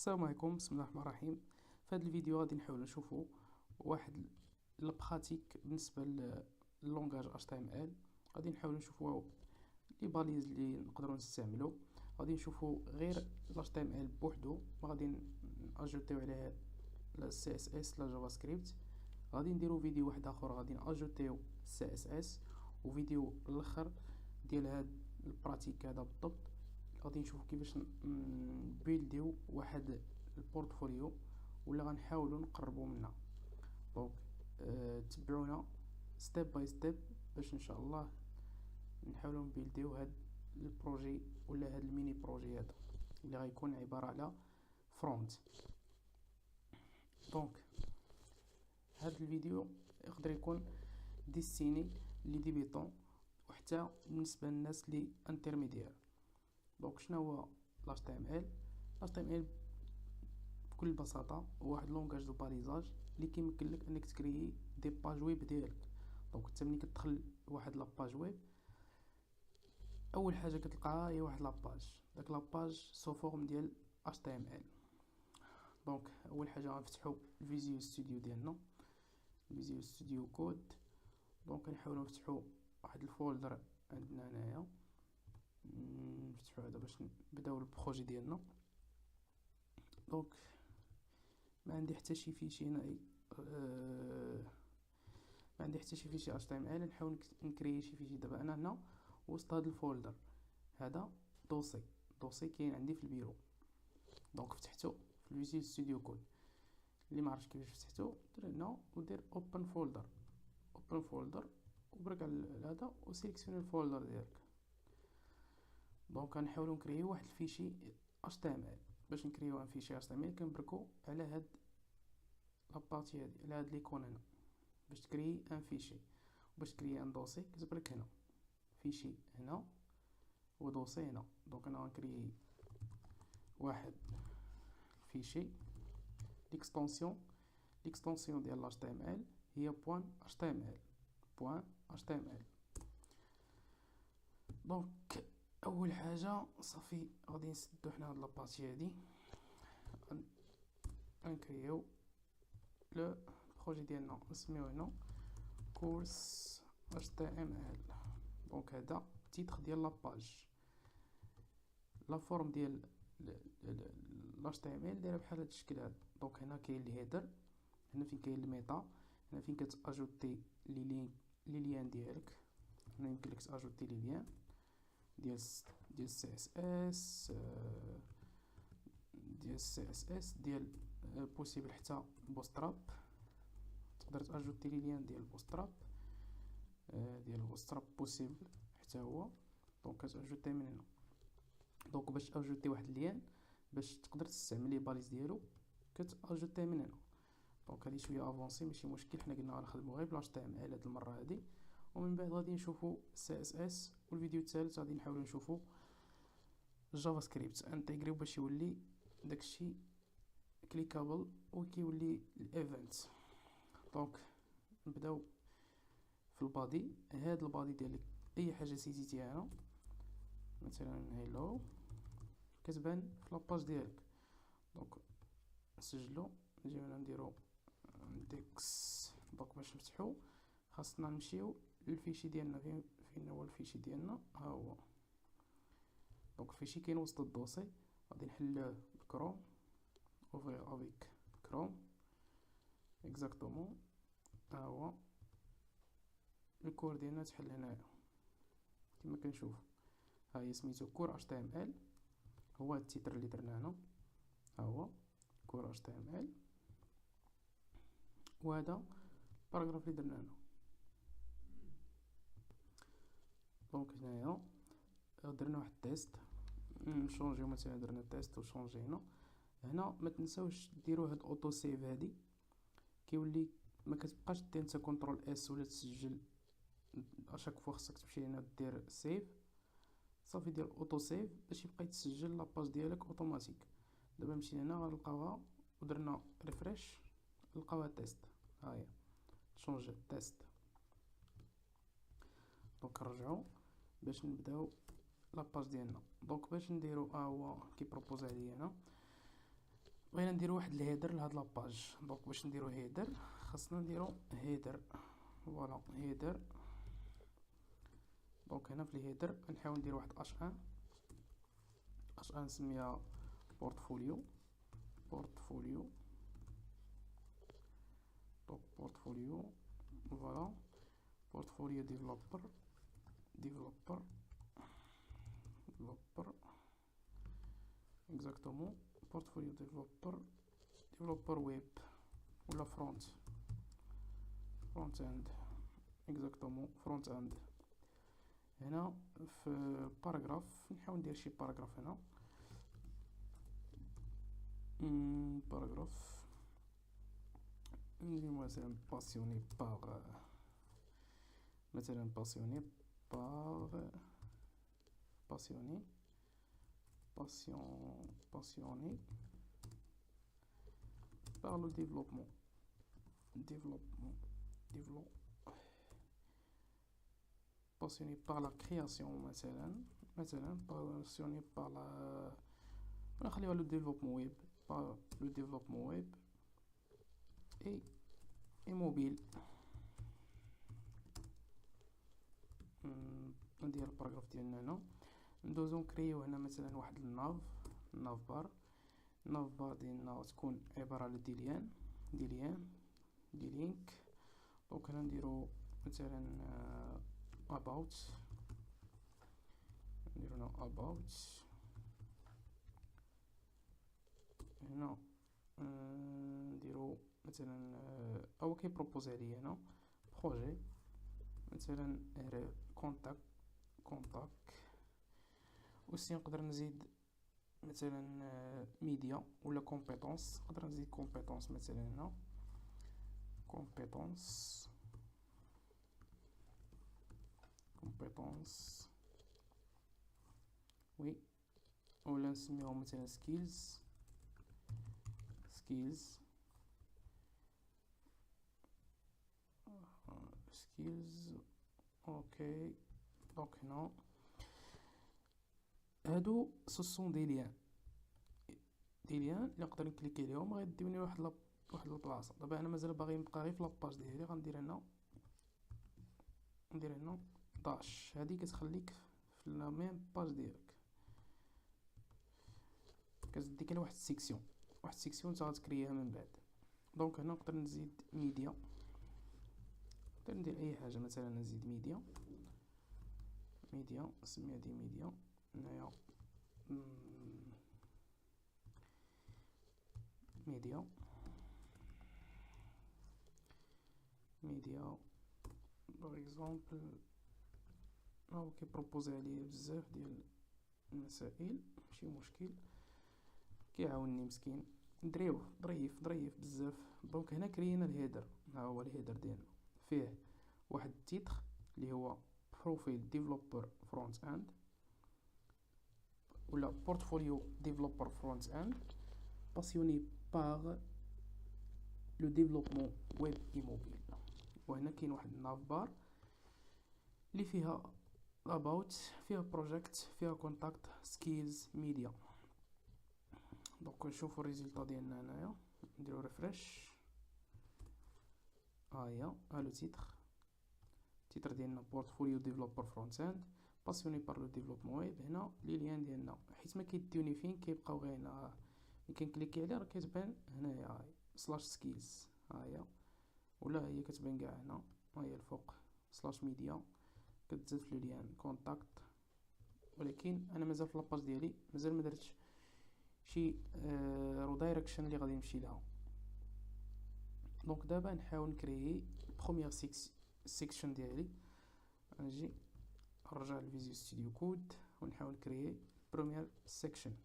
السلام عليكم، بسم الله الرحمن الرحيم. في هذا الفيديو غادي نحاول نشوفوا واحد البراتيك بالنسبه للونغاج HTML. غادي نحاول نشوفوا لي باليز اللي نقدروا نستعملوا. غادي نشوفوا غير ال HTML بوحدو، ما غادي ناجوتيو عليه لا CSS لا جافا سكريبت. غادي نديروا فيديو واحد اخر غادي ناجوتيو CSS، وفيديو الاخر ديال هاد البراتيك هذا بالضبط. غادي نشوفوا كيفاش نبيلديو واحد البورتفوليو ولا غنحاولوا نقربوا منها. دونك تبعونا ستيب باي ستيب باش ان شاء الله نحاولوا نبيلديو هاد البروجي ولا هاد الميني بروجي هذا اللي غيكون عباره على فرونت. دونك هاد الفيديو يقدر يكون ديستيني لي ديبيطون وحتى بالنسبه للناس لي انترميديير. دونك شنو هو HTML؟ HTML بكل بساطه هو واحد لونغاج دو باليزاج اللي كيمكن لك انك تكريي دي باج ويب ديالك. دونك انت ملي كتدخل لواحد لاباج ويب، اول حاجه كتلقاها هي واحد لاباج، داك لاباج سو فورم ديال HTML. دونك اول حاجه غنفتحوا الفيزيو ستوديو ديالنا، الفيزيو ستوديو كود. دونك نحاولوا نفتحوا واحد الفولدر عندنا هنايا، نفتحوا هذا باش نبداو البروجي ديالنا. دونك ما عندي حتى شي فيشي هنا، ما عندي حتى شي فيشي HTML. نحاول نكري شي فيشي. دابا انا هنا وسط هذا الفولدر هذا دوسي كاين عندي في البيرو. دونك فتحته في الفيزيو ستوديو كود. اللي ما عرفش كيفاش فتحته دير هنا ودير اوبن فولدر وبرك على هذا وسيليكسيوني الفولدر ديالك. دونك غنحاولوا نكريو واحد الفيشي HTML. باش نكريو ان فيشي HTML كنبركو على هاد لابارتي هادي، على هاد ليكون هنا باش تكري ان فيشي. وباش تكري ان دوسي كتبرك هنا فيشي هنا ودوسي هنا. دونك انا غنكري واحد فيشي ليكستونسيون ديال HTML هي .html. دونك اول حاجه صافي غادي نسدو حنا هاد لابارتي هادي، غنكريو لو بروجي ديالنا نسميوه هنا كورس HTML. دونك هذا التيتر ديال لاباج. لا فورم ديال HTML دايره بحال هاد الشكل هذا. دونك هنا كاين الهيدر، هنا فين كاين الميتا، هنا فين كتاجوتي لي ليان ديالك. هنا يمكن لك تاجوتي لي ليان ديال CSS ديال بوسيبل حتى بوستراب. تقدر تاجوتي لي ليان ديال بوستراب بوسيبل حتى هو. دونك كتاجوتي من هنا. دونك باش اجوتي واحد الليان باش تقدر تستعمل لي باليز ديالو كتاجوتي من هنا. دونك هادي شويه افونسي ماشي مشكل، حنا قلنا غنخدمو غير بل HTML هاد المره هادي، ومن بعد غادي نشوفو CSS. والفيديو الثالث غادي نحاولو نشوفو جافا سكريبت انتيغريو باش يولي داكشي كليكابل وكيولي الايفنت. دونك نبداو في البادي. هاد البادي ديالك اي حاجه سيتيتيها هنا مثلا هيلو كتبان في لاباج ديالك. دونك نسجلو نجيو هنا نديرو اندكس. دونك باش نفتحو خاصنا نمشيو للفيشي ديالنا. فين هو الفيشي ديالنا؟ ها هو. دونك الفيشي كاين وسط الدوسي. غادي نحلوه بكروم اوفير افيك كروم اكزاكتومون. ها هو الكور ديالنا تحل هنايا كما كنشوف. ها هي سميتو كور HTML. هو التيتر اللي درنا هنا، ها هو كور HTML. وهذا الباراغراف اللي درنا هنا. دونك هنايا درنا واحد التيست نشونجيو، مثلا درنا تيست وشونجي هنا ما تنساوش ديروا هاد اوتو سيف. هادي كيولي ما كتبقاش دير انت كنترول اس ولا تسجل اشاك فوا خصك تمشي هنا دير سيف. صافي دير اوتو سيف باش يبقى يتسجل لاباج ديالك اوتوماتيك. دابا مشينا هنا غنلقاوها ودرنا ريفريش نلقاوها تيست. ها هي شونجي تيست. دونك نرجعو باش نبداو لاباج ديالنا. دونك باش نديرو هو كي بروبوز عليا هنا بغينا نديرو واحد الهيدر لهاد لاباج. دونك باش نديرو هيدر خاصنا نديرو هيدر، فوالا هيدر. دونك هنا في الهيدر نحاول ندير واحد اش ان نسميها بورتفوليو. دونك بورتفوليو فوالا، بورتفوليو ديفلوبر اكزاكتومون، بورتفوليو ديفلوبر ويب ولا فرونت اند اكزاكتومون فرونت اند. هنا في باراغراف نحاول ندير شي باراغراف هنا، باراغراف ندير مثلا باسيوني باغ، مثلا باسيوني par le développement, passionné par la création مثلا passionné par la نخليها le développement web, par le développement web et mobile. ندير الباراغراف ديالنا هنا، ندوزو نكريو هنا مثلا واحد الناف بار ديالنا تكون عبارة على دي لينك. دونك هنا نديرو مثلا about، نديرو هنا about، هنا نديرو مثلا او كي بروبوزي عليا هنا بروجي مثلا كونتاك. وسي نقدر نزيد مثلا ميديا ولا كومبيتونس، نقدر نزيد كومبيتونس مثلا هنا كومبيتونس وي، ولا نسميهم مثلا سكيلز اوكي. دونك هنا هادو سوسون دي ليان اللي نقدر نكليكي عليهم غيديوني واحد البلاصه. دابا انا مازال باغي نبقى غير في لاباج ديالي، غندير هنا داش، هادي كتخليك في لا ميم باج ديالك، كتديك واحد السيكسيون نتا غتكريها من بعد. دونك هنا نقدر نزيد ميديا، نقدر ندير اي حاجه، مثلا نزيد ميديا نسميها دي ميديا هنايا، ميديا باغ اكزومبل. هاو كي بروبوزي عليا بزاف ديال المسائل، ماشي مشكل، كيعاونني مسكين ندريوه ظريف بزاف. دونك هنا كرينا الهيدر، ها هو الهيدر ديالنا فيه واحد التيتر اللي هو بروفيل ديفلوبر فرونت اند ولا بورتفوليو ديفلوبر فرونت اند باسيوني باغ لو ديفلوبمون ويب اي موبيل. وهنا كاين واحد الناف بار اللي فيها about، فيها project، فيها contact، skills، media. دونك نشوفو الريزلطة ديالنا هنايا، نديرو ريفريش، هاهي لو تيتر ديالنا بورتفوليو ديفلوبر فرونت اند باسيوني بار لو ديفلوبمون ويب. هنا لي ليان ديالنا حيت ما كيديوني فين، كيبقاو غير هنا، ملي كنكليكي عليه راه كتبان هنايا هاي سلاش سكيلز، هاهي ولا هي كتبان كاع هنا، هاهي الفوق سلاش ميديا كتزاد في ليان كونتاكت. ولكن انا مازال في لاباج ديالي مازال ما درتش شي ريدايركشن اللي غادي نمشي لها. دونك دابا نحاول نكريي بروميير سيكشن ديالي، نجي نرجع لفيزيو ستوديو كود ونحاول نكريي بروميير سيكشن.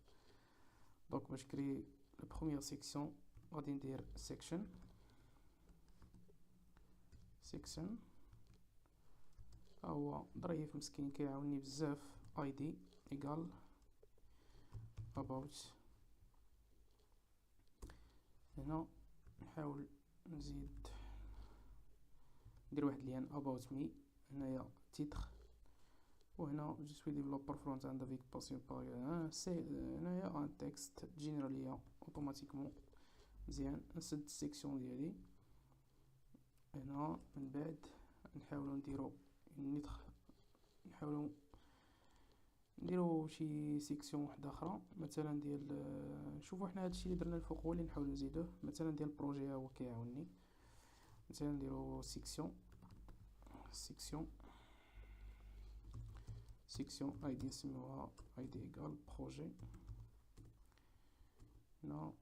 دونك باش كريي البروميير سيكشن غادي ندير سيكشن هو ظريف مسكين كيعاونني بزاف، id equal about. هنا نحاول نزيد ندير واحد ليان about me، هنايا تيتر وهنا جو سوي ديفلوبر فرونت اند افيك باسيون باغ سي. هنايا ان تكست تجينيرا ليا اوتوماتيكمون مزيان. نسد السيكسيون ديالي هنا، من بعد نحاولو نديرو نحاولو نديرو شي سيكسيون وحده اخرى مثلا ديال نشوفو حنا هادشي اللي درنا الفوق هو اللي نحاولو نزيدوه. مثلا ديال البروجي هو كيعاوني. مثلا نديرو سيكسيون اي دي نسميوها اي دي ايكال بروجي. هنا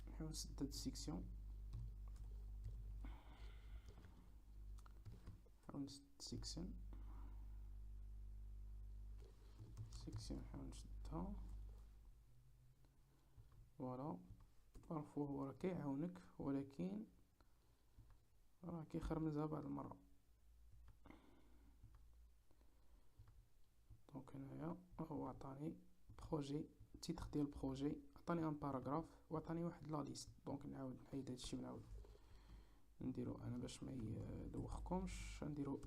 نحاول نسد هاد السيكسيون، نحاول نسد سيكسيون نحاول نشدها. فوالا بارفو هو راه كيعاونك ولكن راه كيخرمزها بعض المرة. دونك هنايا هو عطاني بروجي، التيتر ديال البروجي عطاني ان باراغراف وعطاني واحد لا ليست. دونك نعاود نحيد هادشي ونعاود نديرو انا باش ما يدوخكمش. نديرو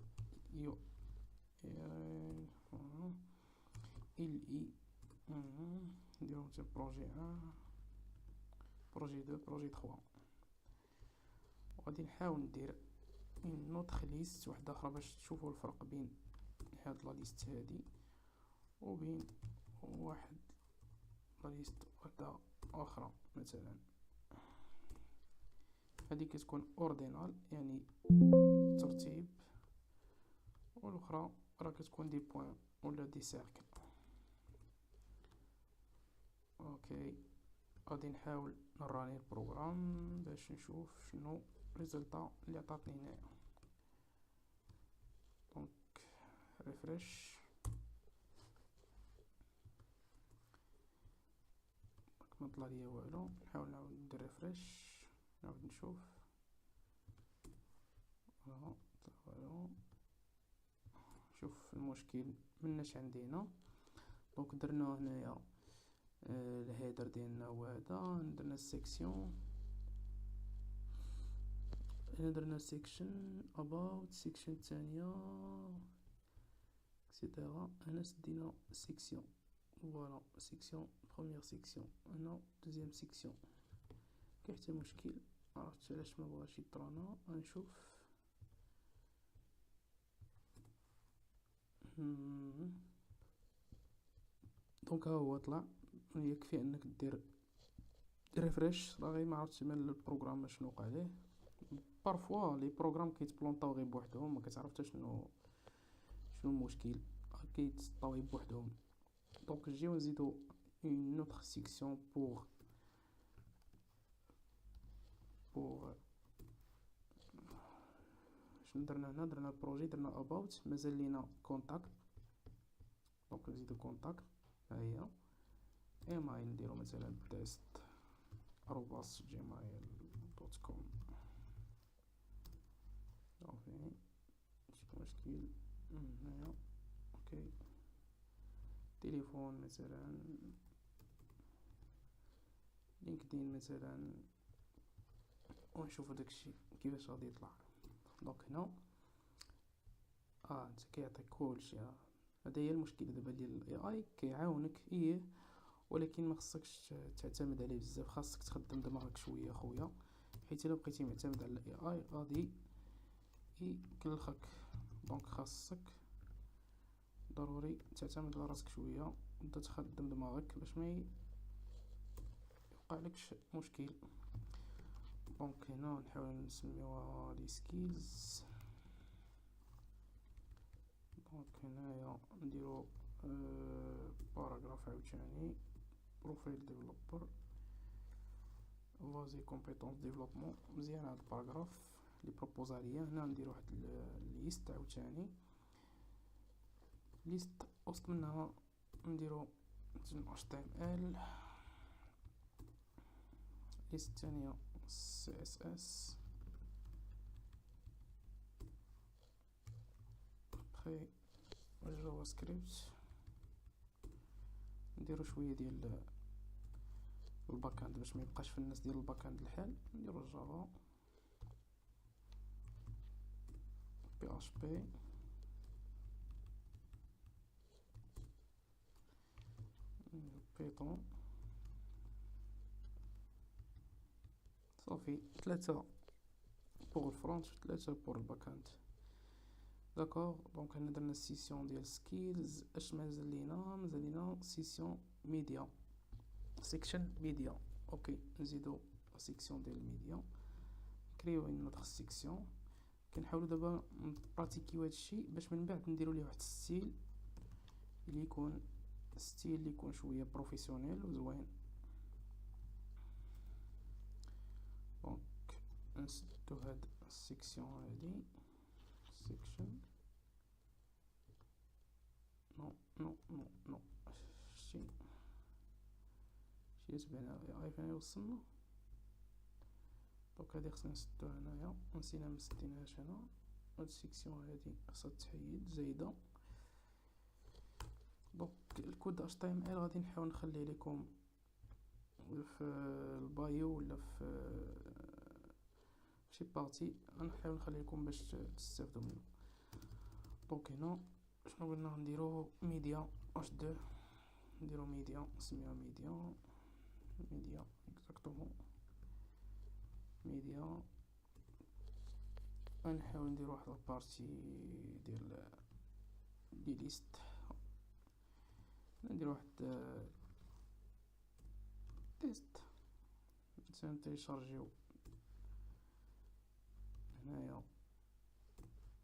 يو ال اي نديرو مثلا بروجي 1 بروجي 2 بروجي 3. وغادي نحاول ندير نوتخ ليست واحدة اخرى باش تشوفوا الفرق بين هاد لا ليست هادي وبين واحد لا ليست وحدة اخرى. مثلا هادي كتكون اوردينال يعني ترتيب، والاخرى راه كتكون دي بوين ولا دي سيركل. اوكي غادي نحاول نراني البروغرام باش نشوف شنو الريزلطا اللي عطاتني هنايا. دونك ريفريش، ما طلع ليا والو. نحاول نعاود ندير ريفريش نعاود نشوف. طلع والو. شوف المشكل مناش عندي هنا. دونك درنا هنايا الهيدر ديالنا هو هذا. درنا السيكسيون، هنا درنا سيكشن اباوت، سيكشن الثانية اكسيتيرا. هنا سدينا سيكسيون، فوالا سيكسيون بروميير سيكسيون. هنا دوزيام سيكسيون. كاين حتى مشكل معرفتش علاش ما بغاش يطرانا. غنشوف دونك ها هو طلع. يكفي انك دير ريفريش راه غير معرفتش مال البروغرام شنو وقع ليه. بارفوا لي بروغرام كيتبلونطاو غير بوحدهم، ما كتعرف حتى شنو المشكل، كيتسطاو غير بوحدهم. دونك نجيو نزيدو اون اوتر سيكسيون بور شنو درنا هنا. درنا البروجي، درنا اباوت، مازال لينا كونتاكت. دونك نزيدو كونتاكت. ها هي ايميل نديرو مثلا تيست @gmail.com. صافي شي مشكل هنايا. اوكي تليفون مثلا، لينكدين مثلا، ونشوفو داكشي كيفاش غادي يطلع. دونك هنا انت كيعطيك كلشي. هذا هي المشكله دابا ديال الاي اي، كيعاونك ولكن ما خصكش تعتمد عليه بزاف. خاصك تخدم دماغك شويه خويا، حيت الا بقيتي معتمد على الاي اي غادي يكلخك. دونك خاصك ضروري تعتمد على راسك شويه وتبدا تخدم دماغك باش ما يوقعلكش مشكل. دونك هنا نحاول نسميوها لي سكيلز. دونك هنايا نديرو باراغراف عاوتاني بروفيل ديفلوبر فازي كومبيتونس ديفلوبمون. مزيان هاد الباراغراف لي بروبوزا ليا. هنا نديرو واحد ليست عاوتاني، ليست وسط منها نديرو HTML، ليست الثانية CSS، بخي جافا سكريبت. نديرو شوية ديال الباكاند باش ما يبقاش في الناس ديال الباكاند الحال. نديرو جافا PHP بيتون صافي. 3 بوغ الفرونت و 3 بوغ الباك اند. داكوغ دونك هنا درنا السيسيون ديال سكيلز. اش مازال لينا سيسيون ميديا، سيكشن ميديا. اوكي نزيدو سيكسيون ديال الميديا، كريو ان نوتر سيكسيون. كنحاولوا دابا نبراتيكيو هادشي باش من بعد نديرو ليه واحد الستيل اللي يكون شويه بروفيسيونيل وزوين. دونك نسدو هاد السيكسيون هادي، سيكشن نو شتي تبعنا عارف انا وصلنا. دونك هادي خصنا نسدوها هنايا، ونسينا مسدينهاش هنا. هاد السيكسيون هادي خصها تحيد زايده. دونك الكود اش تي ام ال غادي نحاول نخليه لكم في البايو ولا في شي بارتي، غنحاول نخليه لكم باش تستافدوا منه. دونك هنا شنو قلنا نديرو ميديا اش دو، نديرو ميديا نسميوها ميديا اكزاكتومون ميديا. غنحاول ندير واحد البارتي ديال لي ليست، ندير واحد تيست مثلا تيشارجيو هنايا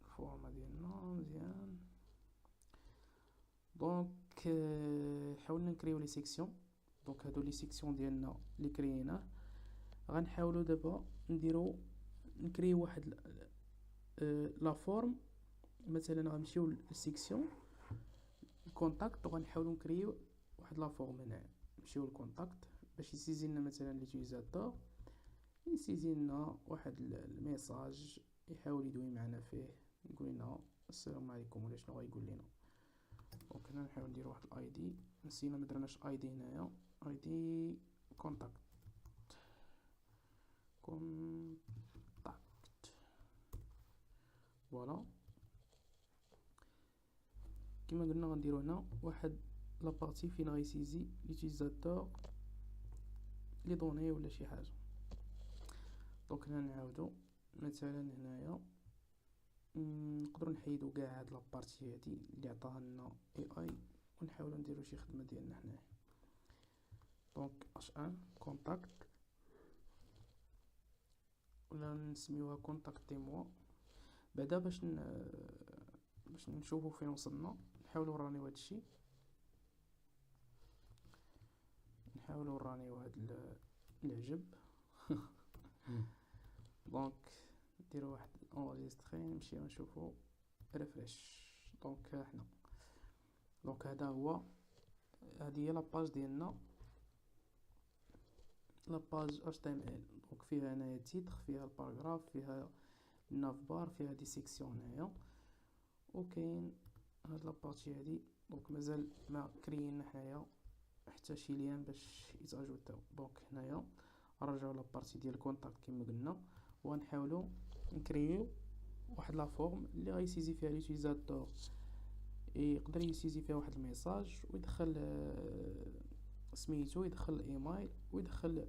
الفورما ديالنا مزيان. دونك حاولنا نكريو لي سيكسيون. دونك هادو لي سيكسيون ديالنا اللي كرييناه غنحاولوا دابا نكريو واحد لا فورم. مثلا غنمشيو للسيكسيون الكونتاكت وغنحاولوا نكريو واحد لا فورم هنا. نمشيو للكونتاكت باش يسيزي لنا مثلا ليوتيليزاتور، يسيزي لنا واحد الميساج يحاول يدوي معنا فيه، يقول لنا السلام عليكم ولا شنو غايقول لنا. دونك هنا نحاول ندير واحد الاي دي، نسينا مدرناش اي دي هنايا. اي دي كونتاكت فوالا. كما قلنا غنديرو هنا واحد لابارتي فين غيسيزي ليوتيليزاتور لي دوني ولا شي حاجه. دونك هنا نعاودو مثلا هنايا نقدروا نحيدو كاع هاد لابارتي هادي اللي عطاها لنا اي ونحاولوا نديرو شي خدمه ديالنا حنايا. دونك اش ان كونتاكت ولا نسميوها كونتاكتي موا. بعدا باش نشوفو فين وصلنا نحاولوا نرانيو هادشي، نحاولوا نرانيو هاد العجب. دونك نديرو واحد انريستري نمشيو نشوفو ريفريش. دونك حنا دونك هادي هي لاباج ديالنا، لاباج HTML. دونك فيها هنايا تيتر، فيها الباراغراف، فيها الناف بار، فيها دي سيكسيون هنايا، وكاين هاد لابارتي هادي. دونك مازال ما كرينا حنايا حتى شي ليان باش يتاجوتاو. دونك هنايا نرجعو لابارتي ديال الكونتاكت كما قلنا، وغنحاولو نكريو واحد لا فورم اللي غيسيزي فيها ليوتيليزاتور، يقدر يسيزي فيها واحد الميساج ويدخل سميتو، يدخل الايميل ويدخل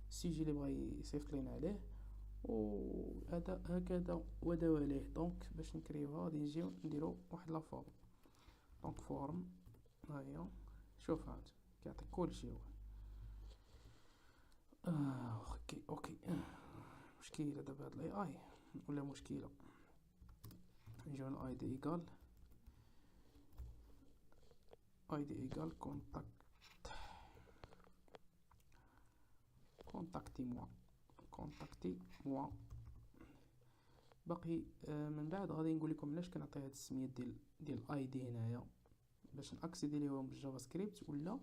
السيجي اللي بغا يصيفط لينا عليه، وهذا هكذا ودواليه. دونك باش نكريوها غادي نجيو نديرو واحد لا فورم. دونك فورم هاهي، شوف هاد كيعطيك كلشي هو. اوكي مشكله دابا هاد الاي اي ولا مشكله. نجيو لاي دي ايغال كونتاكتي موا. باقي من بعد غادي نقول لكم علاش كنعطي هاد السميات ديال اي دي هنايا باش ناكسيدي ليهم بالجافا سكريبت، ولا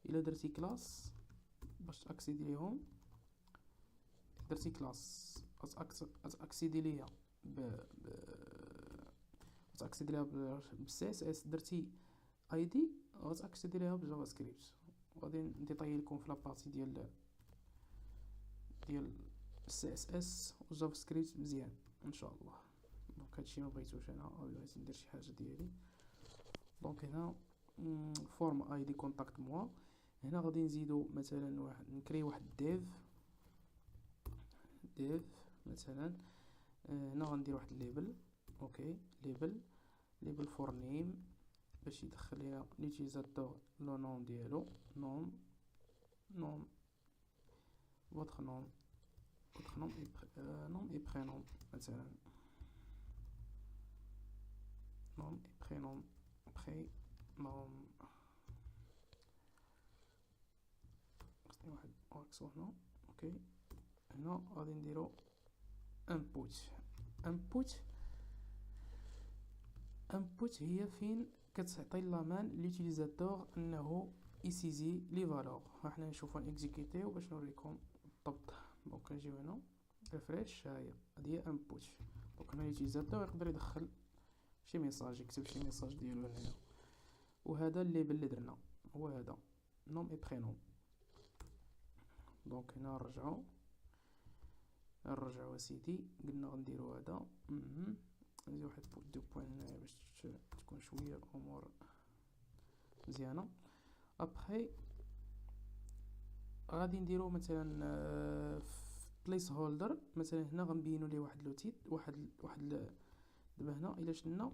الا درتي كلاس باش تاكسيدي ليهم. درتي كلاس تاكسيدي ليها تاكسيدي ليها بالسي اس اس، درتي اي دي غتاكسيدي ليها بالجافا سكريبت. غادي نديطاي لكم في لابارتي ديال السي اس اس والجافا سكريبت مزيان ان شاء الله. دونك هادشي ما بغيتوش انا، بغيت ندير شي حاجه ديالي. دونك هنا فورم اي دي كونتاكت موا هنا غادي نزيدو مثلا نكري واحد ديف مثلا. هنا غندير واحد ليبل. اوكي، ليبل فور نيم باش يدخل لينا لوتيليزاتور لو نوم ديالو، نوم votre nom nom et prénom مثلا، nom et prénom خصني واحد اكسو هنا. اوكي، هنا غادي نديرو input هي فين كتعطي لامان لوتيليزاتور انه يسيزي لي فالور. حنا نشوفو نيكزيكوتيو باش نوريكم بالضبط. دونك نجيو هنا ريفريش، ها هي input. دونك هنا لوتيليزاتور يقدر يدخل شي ميساج، يكتب شي ميساج ديالو هنايا. وهذا الليبل اللي درنا هو هذا نوم اي برينوم. دونك هنا نرجعو اسيدي، قلنا غنديرو هذا. ندير واحد دو بوين هنايا باش تكون شويه الامور مزيانه. ابخي غادي نديرو مثلا بليس هولدر مثلا. هنا غنبينو ليه واحد لوتيت، واحد دابا هنا الا شلنا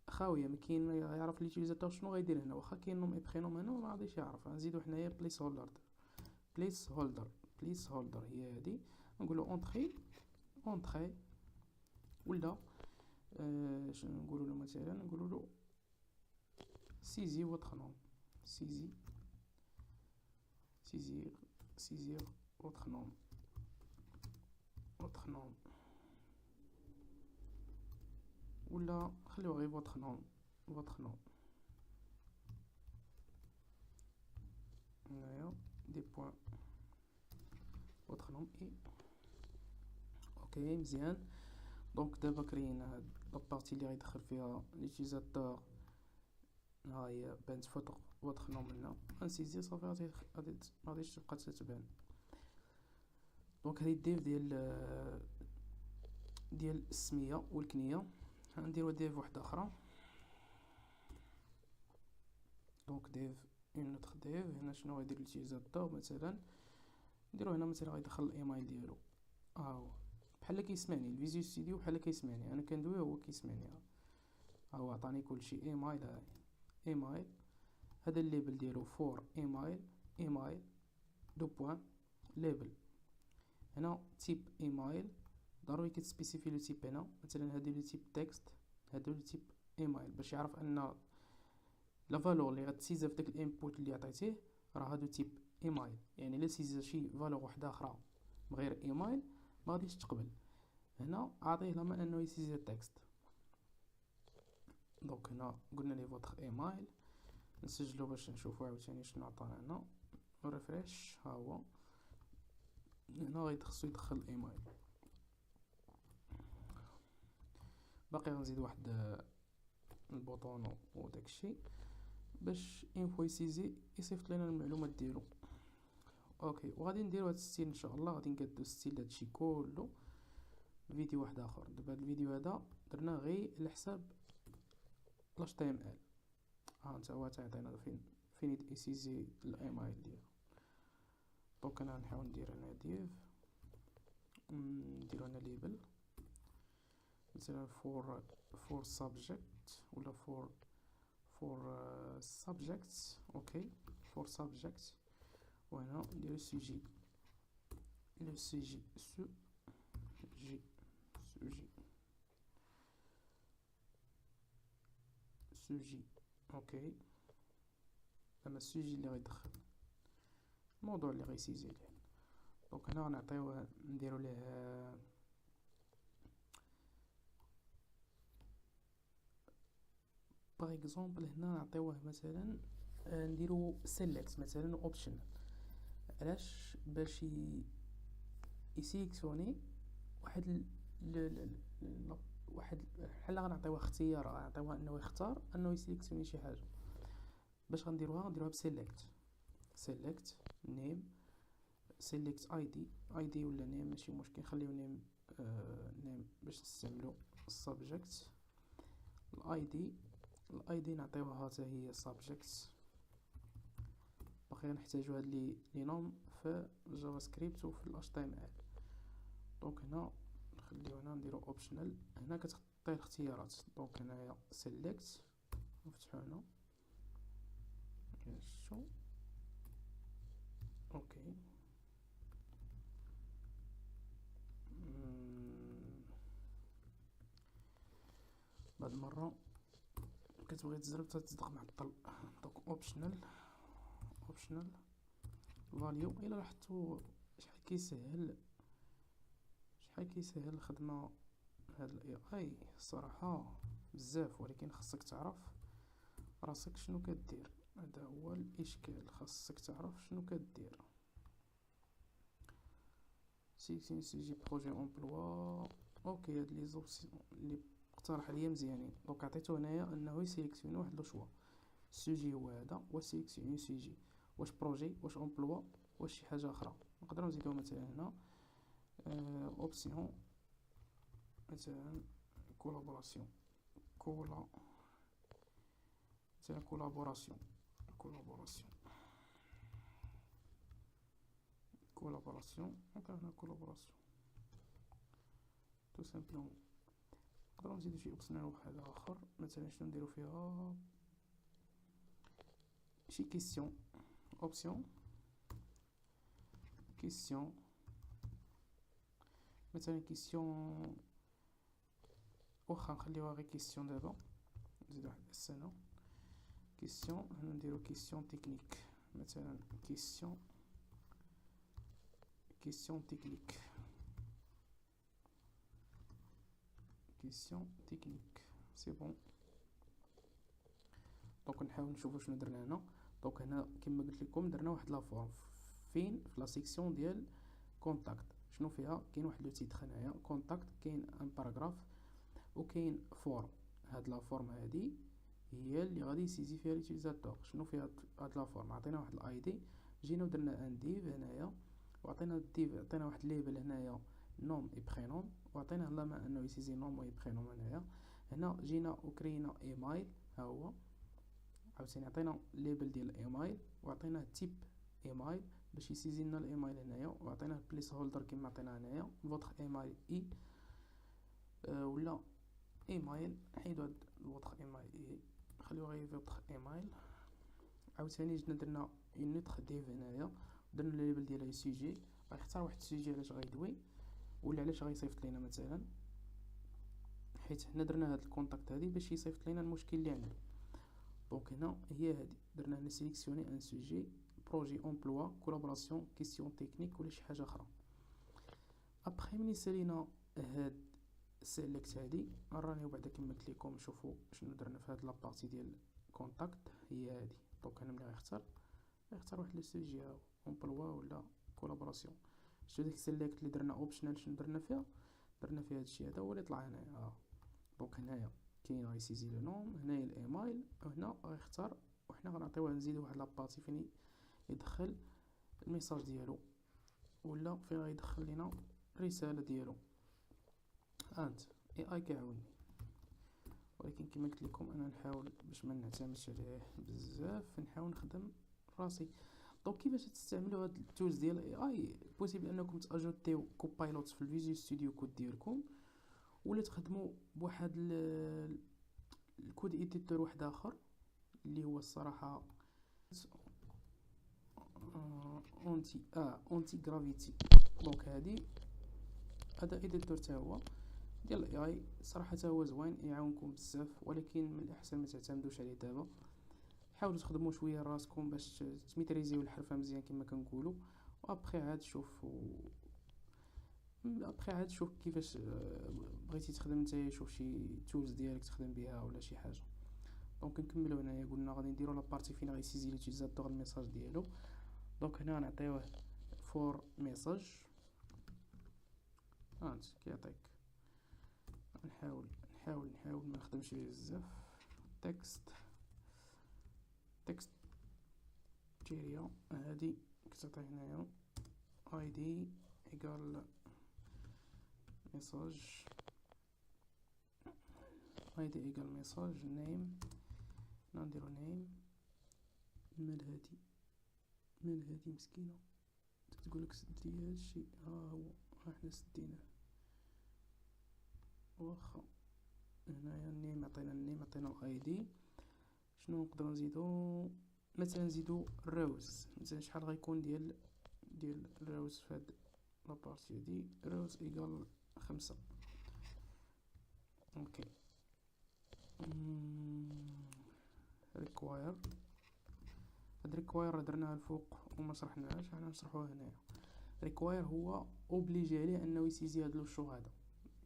خاويه، ما كاين، ما يعرف ليوتيليزاتور شنو غيدير هنا. واخا كاين نوم اي برينوم هنا ما غاديش يعرف. غنزيدو حنايا بليس هولدر هي هادي. نقولو اونطري ولا شنو نقولو له مثلا، نقولو له سيزي votre nom، سيزي votre nom ولا خليو غير votre nom هنايا دي بوين votre nom اي. اوكي مزيان. دونك دابا كرينا هاد لابارتي اللي غيدخل فيها لوتيليزاتور، ها هي بانت votre nom هنا. غنسيزي صافي غادي تبقى تتبان. دونك هادي الديف ديال السميه والكنيه. غنديرو ديف واحده اخرى. دونك ديف اون اوتر ديف. هنا شنو غيدير لوتيليزاتور مثلا، نديرو هنا مثلا غيدخل الايميل ديالو. هو بحال كيسمعني الفيزيو ستوديو، بحال كيسمعني انا كندوي هو كيسمعني. هو عطاني كلشي ايميل. هاي ايميل، هذا الليبل ديالو فور ايميل دو بوين ليبل. هنا تيب ايميل ضروري كتسبيسيفي لو تيب. هنا مثلا هادي لو تيب تكست، هادو لو تيب ايميل، باش يعرف ان لا فالور اللي غتسيزا في داك الانبوت اللي عطيتيه راه هادو تيب ايميل. يعني الا سيزا شي فالور واحده اخرى بغير ايميل ما غاديش تقبل. هنا عطيه لما انه يسيزي التكست. دونك هنا قلنا لي فوتر ايميل، نسجلو باش نشوفو عاوتاني شنو عطانا هنا. ريفريش، ها هو هنا خصو يدخل الايميل. باقي غنزيد واحد البوطون وداكشي باش اين فوا يسيزي يصيفط لنا المعلومات ديالو. اوكي، وغادي نديرو هاد الستيل ان شاء الله. غادي نقادو الستيل داكشي كله فيديو واحد اخر. دابا هاد الفيديو هذا درناه غير على حساب HTML. انت هو تعطينا فين يسيزي الايميل ديالو. دونك انا نحاول ندير هنا ديف، نديرو هنا ليبل مثلا فور سبجكت ولا فور سبجكتس. اوكي، فور سبجكت. وهنا نديرو سوجي اوكي. اما السوجي اللي غيدخل الموضوع اللي غيسيزي ليه. دونك هنا غنعطيوه نديرو ليه باغ اكزومبل. هنا نعطيوه مثلا نديرو سيليكت مثلا اوبشن. علاش؟ باش يسيليكسيوني واحد واحد بحال غنعطيوه اختيار، غنعطيوه انه يختار انه يسيليكسيوني شي حاجه. باش غنديروها بسيليكت نيم، سيليكت اي دي ولا نيم ماشي مشكل. نخليو نيم باش نستعملو السبجكت. الاي دي نعطيوها حتى هي سبجكت. باقي غنحتاجو هاد لي نوم في الجافا سكريبت وفي ال HTML. دونك هنا نخليو هنا نديرو اوبشنال. هنا كتعطي الاختيارات. دونك هنايا سيليكت نفتحو هنا شو اوكي. بعد مرة كتبغي تزرب تصدق معطل. دونك اوبشنال فاليو. الا لاحظتو شحال كيسهل الخدمة هاد الاي اي الصراحة بزاف، ولكن خاصك تعرف راسك شنو كدير. هذا هو الاشكال، خاصك تعرف شنو كدير. سيليكسيون سوجي بروجي امبلوا. اوكي هاد لي زوبسيون اللي اقترح عليا مزيانين. دونك عطيتو هنايا انه يسيليكسيوني واحد لو شوا. السوجي هو هذا، واش سيليكسيوني سوجي، واش بروجي، واش امبلوا، واش شي حاجه اخرى. نقدروا نزيدو مثلا هنا اوبسيون مثلا كولابوراسيون مثلا كولابوراسيون دونك هنا كولابوراسيون تو سامبلومون. نقدروا نزيدو شي اوبسيون واحد اخر. مثلا شنو نديرو فيها شي كيسيون. اوبسيون كيسيون مثلا كيسيون، واخا نخليوها غير كيسيون دابا. نزيدو واحد السنة كيسيون. هنا نديرو كيسيون تكنيك مثلا كيسيون تكنيك سي بون. دونك نحاول نشوفو شنو درنا هنا. دونك هنا كما قلت لكم درنا واحد لا فورم فين في لا سيكسيون ديال كونتاكت. شنو فيها؟ كاين واحد لو تيتر هنايا كونتاكت، كاين ان باراغراف وكاين فورم. هاد لا فورم هادي هي اللي غادي يسيزي فيها ليوتيليزاتور. شنو فيها هاد لا فورم؟ عطينا واحد الاي دي، جينا ودرنا ان ديف هنايا، وعطينا الديف عطينا واحد ليبل هنايا نوم اي برينوم، وعطينا لا ما انه يسيزي نوم اي برينوم. هنايا هنا جينا وكرينا ايمايل، ها هو عاوتاني عطينا ليبل ديال الايمايل، وعطينا تيب ايمايل باش يسيزي لنا الايمايل هنايا، وعطينا بليس هولدر كما عطينا هنايا فوتر ايمايل اي ولا ايمايل. نحيدو هاد فوتر ايمايل اي نخليو غير فوتر ايمايل. عاوتاني جينا درنا اون نوتر ديف هنايا، درنا الليبل ديالها سيجي. غيختار واحد السيجي علاش غيدوي ولا علاش غيصيفط لينا مثلا، حيت حنا درنا هاد الكونتاكت هادي باش يصيفط لينا المشكل اللي عنده. دونك هنا هي هادي درنا هنا سيليكسيوني ان سوجي بروجي امبلوا كولابوراسيون كيسيون تكنيك ولا شي حاجه اخرى. ابخي ملي سالينا هاد سيليكت هادي راني وبعدا كما قلت لكم نشوفوا شنو درنا في هاد لابارتي ديال كونتاكت هي هادي. دونك انا ملي غيختار واحد لو سوجي امبلوا ولا كولابوراسيون. شتو ديك سيليكت اللي درنا اوبشنال شنو درنا فيها هادشي هذا هو اللي طلع هنايا. دونك هنايا كاين غيسيزي لو نوم، هنايا الايمايل، وهنا غيختار، وحنا غنعطيوه نزيدو واحد لابارتي فين يدخل الميساج ديالو ولا فين غيدخل لينا الرساله ديالو. انت اي اي كيعاوني، ولكن كما قلت لكم انا نحاول باش ما نعتمدش عليه بزاف، نحاول نخدم راسي. دونك كيفاش تستعملوا هاد التولز ديال الاي اي؟ بوسيبل انكم تاجوتيو كوبايلوت في الفيجوال ستوديو كود ديالكم، ولا تخدموا بواحد الكود ايديتور واحد اخر اللي هو الصراحه اونتي جرافيتي. دونك هذا ايديتور تا هو ديال الاي اي صراحه تا هو زوين يعاونكم بزاف، ولكن من الاحسن ما تعتمدوش عليه دابا. حاولوا تخدموا شويه راسكم باش تميتريزيو الحرفه مزيان كما كنقولوا، وابخي عاد شوف كيفاش بغيتي تخدم نتايا، شوف شي تولز ديالك تخدم بها ولا شي حاجه. دونك نكملوا هنايا. قلنا غادي نديروا لابارتي فين غيسيزي ليوتيليزاتور الميساج ديالو. دونك هنا نعطيوه فور ميساج انت كيعطيك. نحاول ما نخدمش بيه بزاف. تكست جيريا هادي كتعطي هنايا اي دي ايكال ميساج، ايدي ايكال ميساج، نيم نديرو نيم مال هادي من هادي مسكينة تقولك سدلي هادشي، ها هو ها حنا سديناه. واخا هنايا النيم عطينا النيم، عطينا الاي دي. شنو نقدروا نزيدو؟ مثلا نزيدو الراوز، مثلا شحال غيكون ديال الراوز في هاد لابارتي هادي. راوز ايكال 5. اوكي. ريكواير، هاد ريكواير درناها الفوق وما شرحناهاش، حنا نشرحوها هنايا. ريكواير هو اوبليجي عليه انه يسيزي هاد لو شو هذا،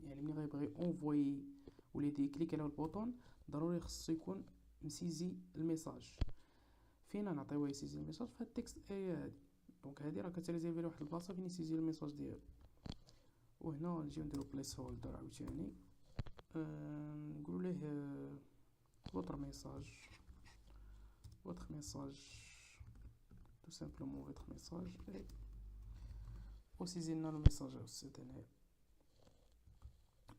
يعني ملي غيبغي اونفوي ولا يكليك على البوطون ضروري خصو يكون مسيزي الميساج. فينا نعطيوه يسيزي الميساج في هاد التكست اي هادي. دونك هادي راه كتريزيرفي لواحد البلاصه فين يسيزي الميساج ديالو. وهنا نجيو نديرو بليس هولدر عاوتاني، نقولو ليه votre message tout simplement votre message et وسيزينا الميساج السيت هنايا.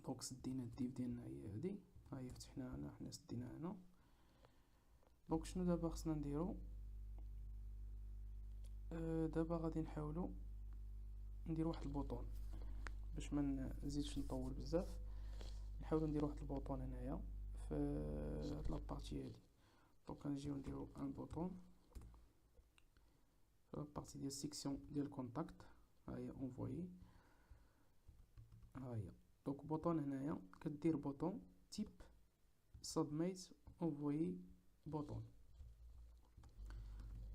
دونك سدينا الديف ديالنا هي هادي، ها هي فتحناها هنا، حنا سديناها هنا. دونك شنو دابا خصنا نديرو؟ دابا غادي نحاولو نديرو واحد البوطون باش ما نزيدش نطول بزاف. نحاولو نديرو واحد البوطون هنايا في هاد لابارتي هادي. دونك نجيو نديرو ان بوطون في لابارتي ديال سيكسيون ديال كونتاكت، ها هي انفويي، ها هي. دونك بوطون هنايا كدير بوطون تيب سبميت انفويي بوطون.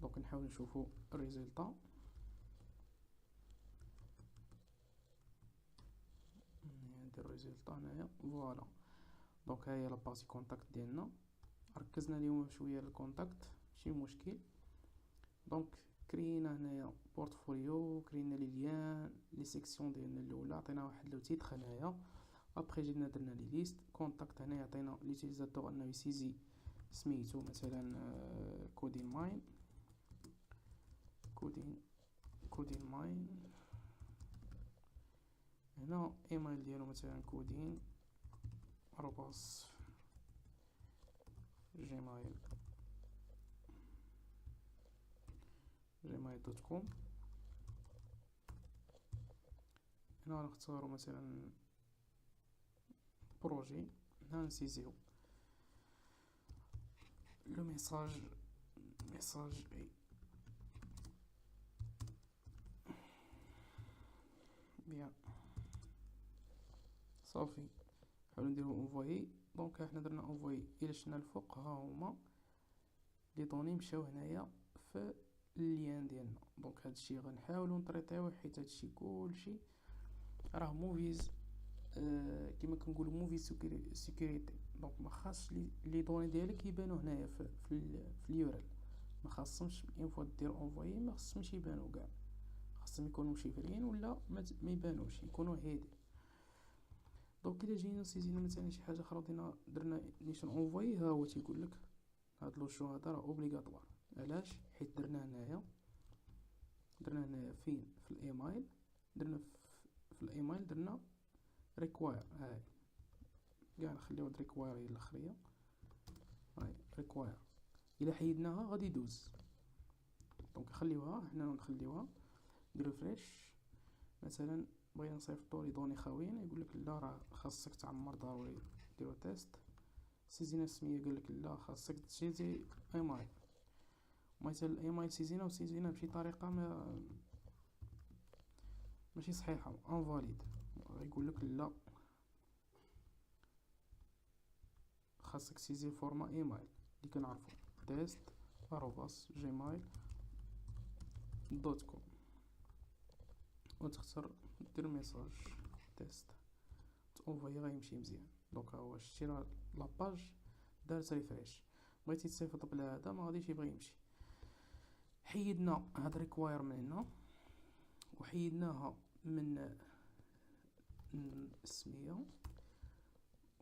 دونك نحاول نشوفو الريزلطا. ندير الريزلطا هنايا فوالا. دونك هاهي لابارتي كونتاكت ديالنا، ركزنا اليوم شويه للكونتاكت ماشي مشكل. دونك كرينا هنايا بورتفوليو، كرينا لي ليان، لي سيكسيون ديالنا الاولى عطينا واحد لو تيتر هنايا. ابري جينا درنا لي ليست كونتاكت، هنايا عطينا ليوتيليزاتور انه يسيزي سميتو مثلا كودين ماين، كودين ماين. هنا ايميل ديالو مثلا كودين @gmail. gmail.com. هنا نختارو مثلا بروجي، هنا نسيزيو لو ميساج اي بيان صافي. نحاولو نديرو انفويي. دونك حنا درنا انفويي الى شنا الفوق، ها هما لي دوني مشاو هنايا في اللين ديالنا. دونك هادشي غنحاولو نطريطيوه حيت هادشي كلشي راه موفيز كيما كنقولو موفيز سيكوريتي. دونك ما خاصش لي دوني ديالك يبانو هنايا في اليورل، ما خاصهمش اون فوا دير انفويي ما خاصهمش يبانو كاع، خاصهم يكونوا مشفرين ولا ما يبانوش، يكونوا هيدي. دونك الا جينا نسيزينا مثلا شي حاجه اخرى درنا نيشان انفويي، ها هو تيقول لك هاد لو شو هذا راه اوبليغاتوار. علاش؟ حيت درنا هنايا فين في الايميل، درنا في الايميل درنا ريكواير. هاي كاع نخليو هاد ريكواير هي الاخريه، هاي ريكواير. الا حيدناها غادي يدوز. دونك نخليوها، حنا نخليوها نديرو فريش. مثلا بغينا نصيفطو لي دوني خاويين، يقولك لا راه خاصك تعمر ضروري ديرو تيست. سيزينا السميه قالك لا خاصك تسيزي ايميل. مثلا الايميل سيزينا بشي طريقه ماشي صحيحه انفاليد، يقولك لا خاصك تسيزي فورما ايميل اللي كنعرفو test@gmail.com وتختار دير ميساج تيست تونفوي غيمشي مزيان. دونك هو شتي راه لاباج دارت ريفريش. بغيتي تصيفط بلا هذا ما غاديش يبغي يمشي. حيدنا هاد ريكواير من هنا وحيدناها من السميه،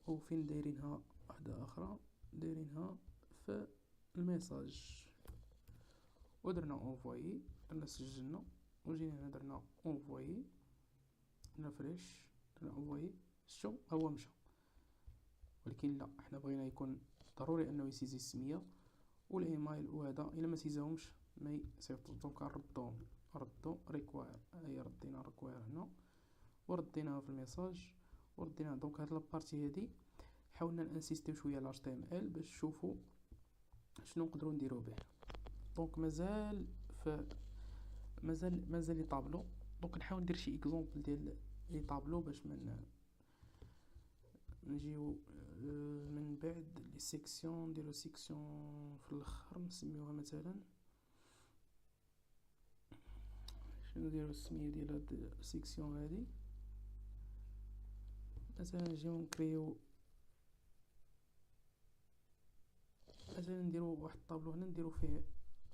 وفين دايرينها واحده اخرى دايرينها في الميساج ودرنا انفويي. درنا سجلنا وجينا هنا درنا انفويي، درنا فريش، درنا انفويي. شو هو مشى، ولكن لا حنا بغينا يكون ضروري انه يسيزي السميه والايميل وهذا. الا ما سيزاهمش مي صيفط. دونك ردو ريكواير، اي ردينا ريكواير هنا ورديناها في الميساج ورديناها. دونك هاد لابارتي هادي حاولنا نانسيستيو شويه على HTML باش نشوفو شنو نقدروا نديرو به. دونك مازال لي طابلو. دونك نحاول ندير شي اكزومبل ديال لي طابلو باش نجيو من بعد لي سيكسيون. نديرو سيكسيون في الاخر نسميوها مثلا، شنو نديرو السميه ديال هاد السيكسيون هادي مثلا. نجيو نكريو مثلا، نديرو واحد الطابلو هنا نديرو فيه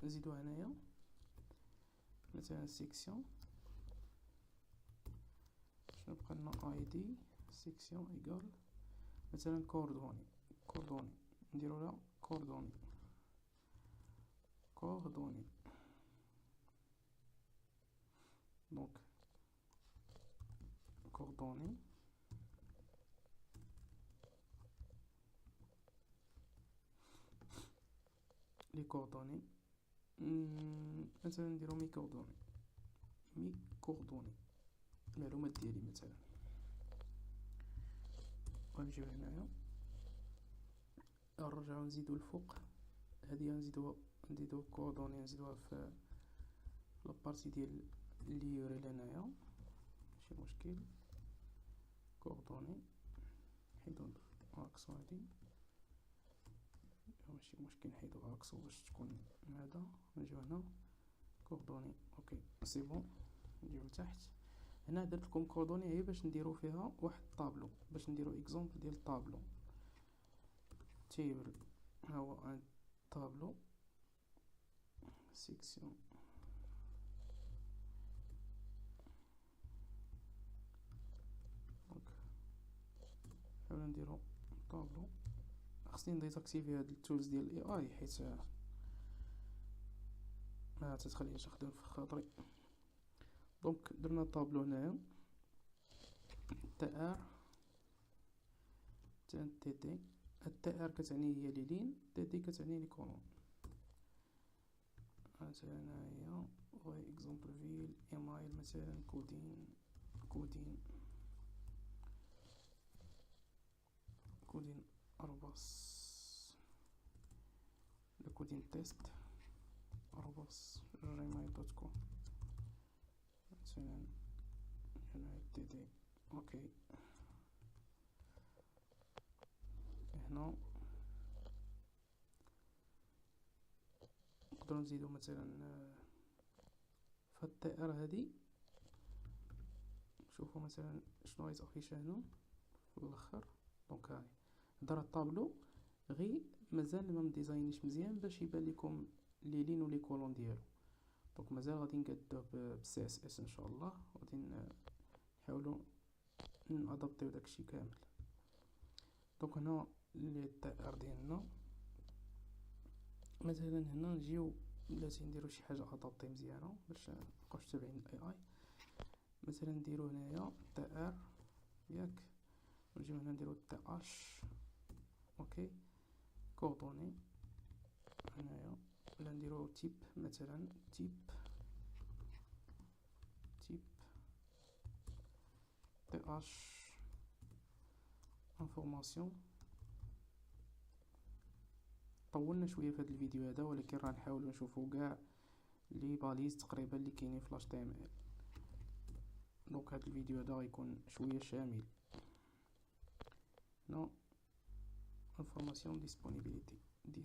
نزيدو هنايا مثلا سيكسيون. شنو بقى لنا؟ اي دي سيكسيون ايكال مثلا كوردوني. نديرو لها كوردوني. دونك كوردوني لي كوردوني مثلا نديرو مي كوردوني المعلومات ديالي مثلا. غنجيو هنايا نرجعو نزيدو الفوق هادي، نزيدو كوردوني نزيدوها في لابارتي ديال لي يوري لهنايا ماشي مشكل. كوردوني نحيدو اكسو هادي ماشي مشكل، نحيدو اكسو باش تكون هذا. نجيو هنا كوردوني اوكي سي بون. نجيو لتحت هنا درت لكم كوردوني هي باش نديرو فيها واحد الطابلو، باش نديرو اكزومبل ديال الطابلو تيبل. ها هو ان طابلو سيكسيون. دونك نحاولو نديرو طابلو. خصني نديزاكتيفي هاد التولز ديال الاي اي حيت ما تتخلينيش نخدم في خاطري. دونك درنا طابلو هنايا تي ار تي دي. التي ار كتعني هي لي لين، تي دي كتعني لي كولون. مثلا هنايا غي اكزومبل فيل ايمايل مثلا كودين ارباص لكودين تيست ارباص gmail.com مثلا هنا تي دي اوكي. هنا نقدرو نزيدو مثلا فهاد التي ار هادي نشوفو مثلا شنو غيتافيشا هنا في الاخر. دونك هاي دار الطابلو غي مازال ما مديزاينيش مزيان باش يبان لكم لي لين ولي كولون ديالو. دونك مازال غادي نقادوه بالسي اس اس ان شاء الله، غادي نحاولو نادابطيو داكشي كامل. دونك هنا لي تي ار ديالنا مثلا هنا نجيو بلاتي نديرو شي حاجه ادابطي مزيانه باش مبقاوش تابعين الاي اي. مثلا نديرو هنايا تي ار ياك، نجيو هنا نديرو تي اش اوكي كوردوني هنايا، ولا نديرو تيب مثلا تيب تي اش انفورماسيون. طولنا شويه في هذا الفيديو هذا ولكن راح نحاولوا نشوفوا كاع لي باليز تقريبا اللي كاينين في HTML. دونك هذا الفيديو هذا غيكون شويه شامل. هنا انفورماسيون ديسپونيبيليتي دونك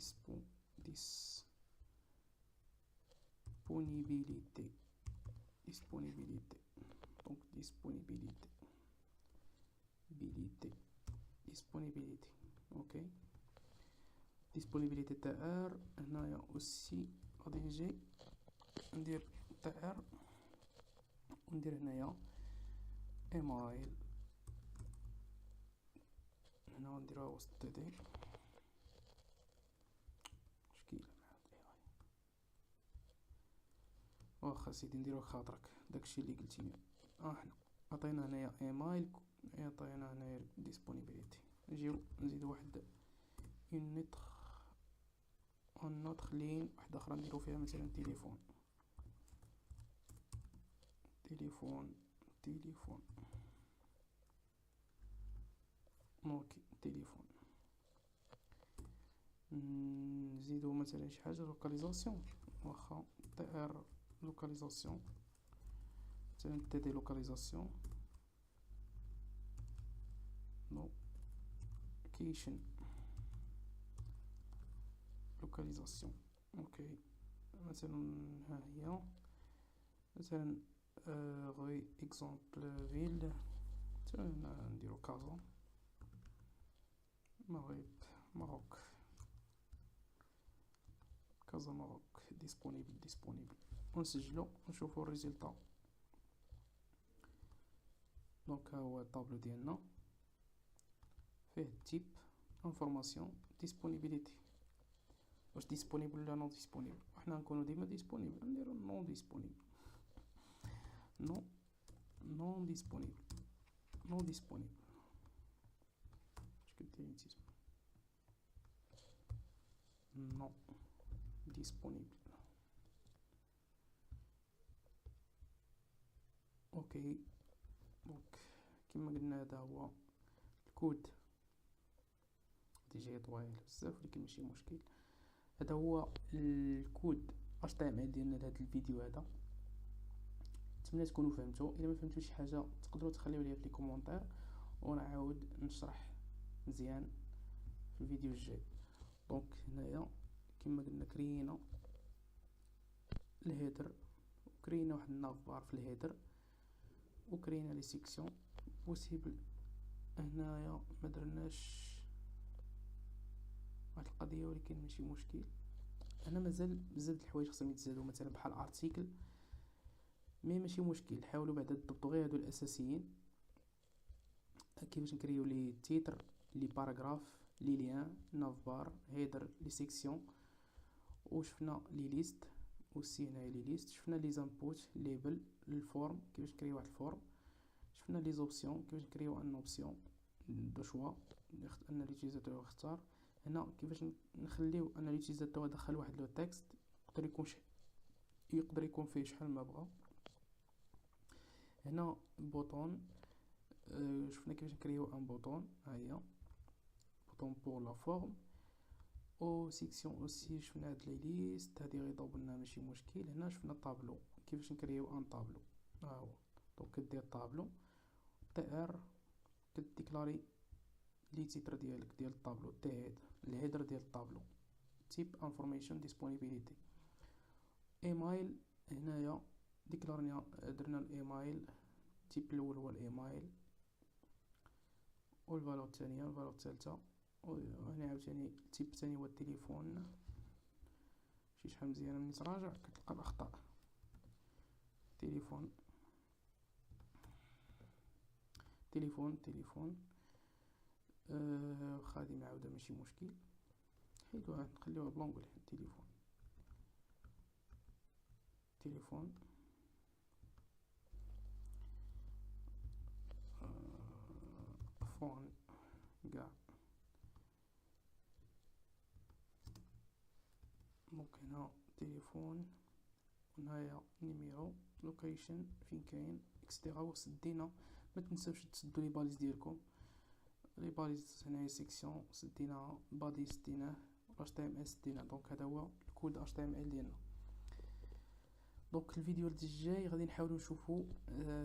ديسپونيبيليتي اوكي. ديسپونيبيليتي تاع ار هنايا اوسي غادي نجي ندير تاع ار وندير هنايا ايمايل. هنا نديروها وسط تي دي مشكله مع هاد الاي اي. واخا سيدي نديرو خاطرك داكشي اللي قلتي. حنا عطينا هنايا ايمايل، عطينا هنايا ديسپونيبيليتي. نجيو نزيدو واحد اون نيتر ونوت خلين واحدة اخرى نديرو فيها مثلا تليفون تليفون تليفون اوكي تليفون. نزيدو مثلا شي حاجة لوكاليزاسيون، واخا تي ار لوكاليزاسيون مثلا تي دي لوكاليزاسيون لوكيشن لوكاليزاسيون. اوكي مثلا ها هي مثلا غي اكزومبل فيل مثلا نديرو كازا مغرب ماروك كازا ماروك ديسپونيبل ونسجلو ونشوفو الريزلطا. دونك ها هو الطابلو ديالنا فيه تيب انفورماسيون ديسپونيبيليتي، واش ديسپونيبل ولا نون ديسپونيبل. وحنا نكونو ديما ديسپونيبل نديرو نون ديسپونيبل نون ديسپونيبل نون ديسپونيبل نون ديسپونيبل. اوكي دونك كيما قلنا هذا هو الكود جاي طويل بزاف ولكن ماشي مشكل. هذا هو الكود HTML ديالنا لهذا الفيديو هذا. نتمنى تكونوا فهمتوا. الا ما فهمتوا شي حاجه تقدروا تخليو ليا في لي كومونتير ونعاود نشرح مزيان في الفيديو الجاي. دونك هنايا كما قلنا كرينا الهيدر وكرينا واحد الناف بار في الهيدر وكرينا لي سيكسيون بوسيبل. هنايا ما درناش واحد القضيه ولكن ماشي مشكل. انا مازال بزاف د الحوايج خصهم يتزادوا مثلا بحال ارتيكل مي ماشي مشكل. حاولوا بعدا تضبطوا غير هادو الاساسيين كيفاش نكريو لي تيتر لي باراغراف لي ليان ناف بار هيدر لي سيكسيون. وشفنا لي ليست وسي هنايا لي ليست. شفنا لي زانبوت ليبل الفورم كيفاش نكريو واحد الفورم. شفنا لي زوبسيون كيفاش نكريو ان اوبسيون دو شوا ان ليوتيليزاتور يختار. هنا كيفاش نخليو ان ليوتيليزاتور يدخل واحد لو تكست يقدر يكون فيه شحال ما بغا. هنا بوطون شفنا كيفاش نكريو ان بوطون ها هي بوطون بور لا فورم. او سيكسيون اوسي شفنا هاد لي ليست هادي غير ضربنا ماشي مشكل. هنا شفنا طابلو كيفاش نكريو ان طابلو ها هو. دونك كدير طابلو تي ار كديكلاري لي تيتر ديالك ديال الطابلو تي الهيدر ديال الطابلو تيب انفورميشن ديسپونيبيليتي. ايميل هنايا ديكلارنا درنا الايميل تيب الاول هو الايميل والفالور الثانيه الفالور الثالثه. وهنا عاوتاني التيب الثاني هو التليفون. شي شحال مزيانه ملي تراجع كتلقى الاخطاء. تليفون تليفون تليفون خادي معاودة ماشي مشكل. حيدوها نخليوها بلونغول تليفون تليفون فون كاع. دونك هنا تليفون وهنايا نيميرو لوكيشن فين كاين اكسترا. وسدينا ما تنساوش تسدوا لي باليز ديالكم. لي باليز هنايا سيكسيون سدينا بادي سديناه HTML سدينا. دونك هذا هو الكود HTML ديالنا. دونك الفيديو الجاي غادي نحاولوا نشوفوا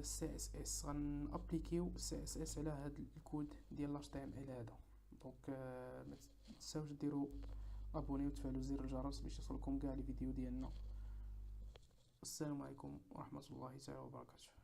CSS غنابليكيو CSS على هذا الكود ديال HTML هذا. دونك ما تنساوش ديروا ابوني وتفعلوا زر الجرس باش يوصلكم كاع لي فيديو ديالنا. السلام عليكم ورحمه الله تعالى وبركاته.